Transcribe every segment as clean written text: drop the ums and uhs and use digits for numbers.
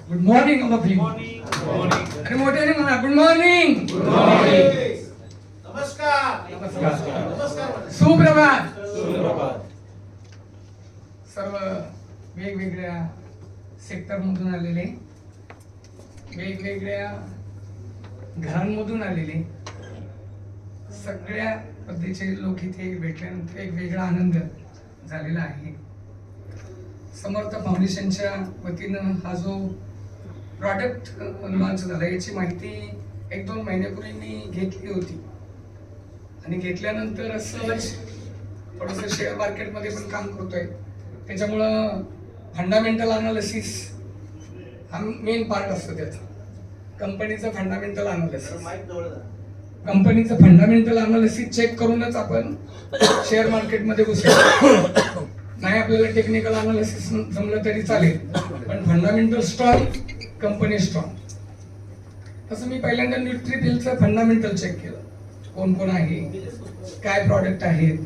Good morning all of you. आणि मोठ्याने म्हणा गुड मॉर्निंग. नमस्कार. नमस्कार. सुप्रभात. सर्व वेगवेगळ्या सेक्टर मधून आलेले, वेगवेगळ्या घरांमधून आलेले सगळ्या पद्धतीचे लोक इथे भेटल्यानंतर एक वेगळा आनंद झालेला आहे. समर्थ फाउंडेशनच्या वतीनं हा जो प्रॉडक्ट लॉन्च झाला याची माहिती 1-2 महिन्यापूर्वी मी घेतली होती आणि घेतल्यानंतर असंच थोडंसं शेअर मार्केटमध्ये पण काम करतोय, त्याच्यामुळं फंडामेंटल अनालिसिस हा मेन पार्ट असतो त्याचा. कंपनीचं फंडामेंटल अनालिसिस चेक करूनच आपण शेअर मार्केटमध्ये घुसतो. नाही आपल्याला टेक्निकल अनालिसिस जमलं तरी चालेल, पण फंडामेंटल स्ट्रॉंग, कंपनी स्ट्रॉंग. तसं मी पहिल्यांदा न्यूट्रिपिलचं फंडामेंटल चेक केलं. कोण कोण आहे, काय प्रॉडक्ट आहेत,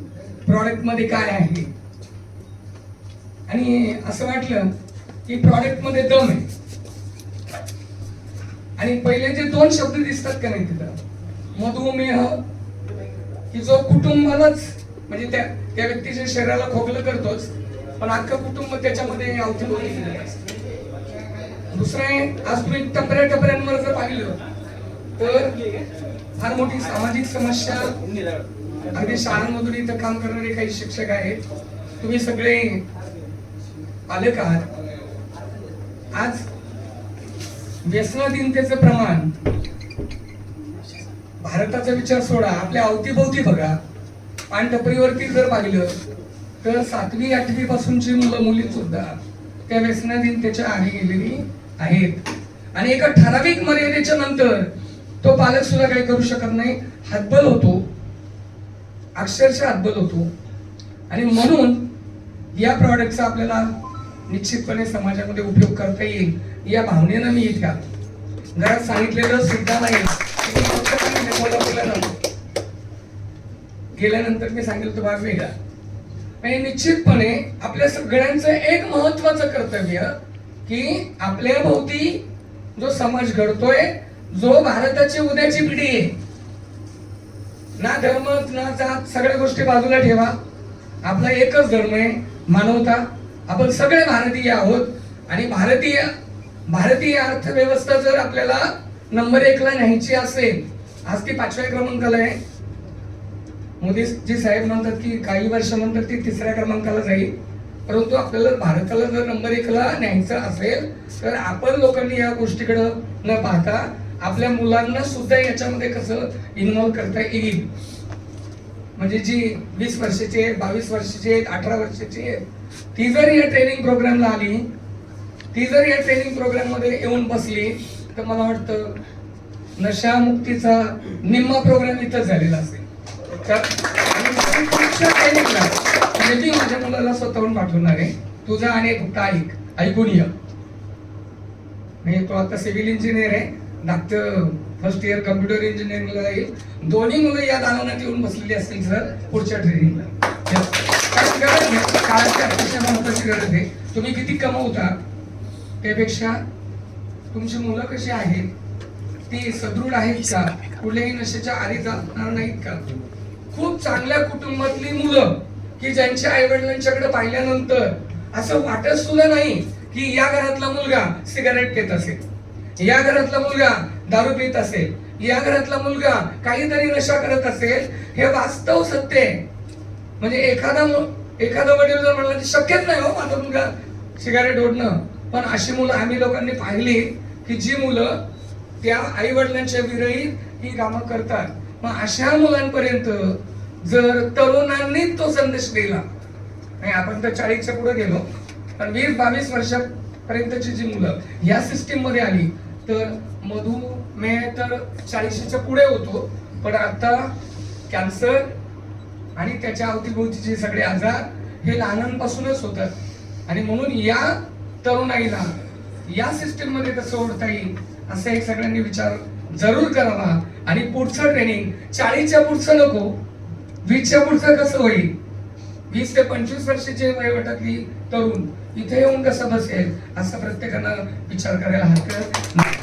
प्रॉडक्ट मध्ये काय आहे, आणि असं वाटलं की प्रॉडक्ट मध्ये दम आहे. आणि पहिले जे 2 शब्द दिसतात का नाही तिथं, मधुमेह, की जो कुटुंबालाच म्हणजे त्या व्यक्तीच्या शरीराला खोकलं करतोच, पण अख्खं कुटुंब त्याच्यामध्ये अवतीभोवती फिरत असतं. दुसरं आहे, आज तुम्ही टपऱ्यांवर जर पाहिलं तर फार मोठी सामाजिक समस्या, अगदी शाळांमधून इथं काम करणारे काही शिक्षक आहेत, तुम्ही सगळे पालक आहात. आज व्यसनाधीनतेचं प्रमाण, भारताचा विचार सोडा, आपल्या अवतीभोवती बघा. पानटपरीवरती जर पाहिलं तर 7वी 8वी पासूनची मुलं मुली सुद्धा त्या व्यसनाधीनतेच्या आधी गेलेली आहेत. आणि एका ठराविक मर्यादेच्या नंतर तो पालक सुद्धा काही करू शकत नाही, हतबल होतो, अक्षरशः हतबल होतो. आणि म्हणून या प्रॉडक्टचा आपल्याला निश्चितपणे समाजामध्ये उपयोग करता येईल या भावनेनं मी इथे आलो. घरात सांगितलेलं सुद्धा नाही, गेल्यानंतर मी सांगितलं तो भाग वेगळा. आणि निश्चितपणे आपल्या सगळ्यांचं एक महत्वाचं कर्तव्य की आपल्या भोवती जो समाज घडतोय, जो भारताची उद्याची पिढी आहे, ना धर्म ना जात, सगळ्या गोष्टी बाजूला ठेवा. आपला एकच धर्म आहे, मानवता. आपण सगळे भारतीय आहोत आणि भारतीय अर्थव्यवस्था जर आपल्याला नंबर 1 ला न्यायची असेल, आज ती 5व्या क्रमांकाला आहे. मोदीजी साहेब म्हणतात की काही वर्षानंतर ती 3ऱ्या क्रमांकाला जाईल, परंतु आपल्याला भारताला जर नंबर 1 ला न्यायचं असेल तर आपण लोकांनी या गोष्टीकडे न पाहता आपल्या मुलांना सुद्धा याच्यामध्ये कसं इन्व्हॉल्व करता येईल. म्हणजे जी 20 वर्षाची आहे, 22 वर्षाची आहे, 18 वर्षाची आहे, ती जर या ट्रेनिंग प्रोग्रामला आली, ती जर या ट्रेनिंग प्रोग्राम मध्ये येऊन बसली, तर मला वाटतं नशा मुक्तीचा निम्मा प्रोग्राम इथं झालेला असेल. मी माझ्या मुलाला स्वतःहून पाठवणार आहे, तुझा आणि फक्त ऐकून ये. तो आता सिव्हिल इंजिनियर आहे, डॉक्टर फर्स्ट इयर कम्प्युटर इंजिनिअरिंगला जाईल. दोन्ही मुलं या दालनात येऊन बसलेली असतील सर पुढच्या ट्रेनिंगला. काळाची अतिशय महत्वाची गरज आहे. तुम्ही किती कमवता त्यापेक्षा तुमची मुलं कशी आहेत, ती सदृढ आहेत का, कुठल्याही नशेच्या आरी जाणार नाहीत का. खूप चांगल्या कुटुंबातली मुलं की ज्यांच्या आई वडिलांच्याकडे पाहिल्यानंतर असं वाटत सुद्धा नाही की या घरातला मुलगा सिगारेट पित असेल, या घरातला मुलगा दारू पित असेल, या घरातला मुलगा काहीतरी नशा करत असेल. हे वास्तव सत्य आहे. म्हणजे एखादा वडील जर म्हणला की शक्यच नाही हो माझा मुलगा सिगारेट ओढणं, पण अशी मुलं आम्ही लोकांनी पाहिली की जी मुलं त्या आई वडिलांच्या विरहित ही कामं करतात. मग अशा मुलांपर्यंत जर तरुणांनी तो संदेश दिला, नाही आपण तर 40च्या पुढे गेलो, पण 20-22 वर्षापर्यंतची जी मुलं या सिस्टीम मध्ये आली, तर मधुमेह तर 40च्या पुढे होतो, पण आता कॅन्सर आणि त्याच्या अवतीभोवतीचे सगळे आजार हे लहानांपासूनच होतात. आणि म्हणून या तरुणाईला या सिस्टीम मध्ये कसं ओढता येईल असं एक सगळ्यांनी विचार जरूर करावा. आणि पुढचं ट्रेनिंग 40च्या पुढचं नको, 20च्या पुढचं कसं होईल. 20 ते 25 वर्षाचे वयोगटातली तरुण इथे येऊन कसं बसेल असं प्रत्येकानं विचार करायला हरकत नाही.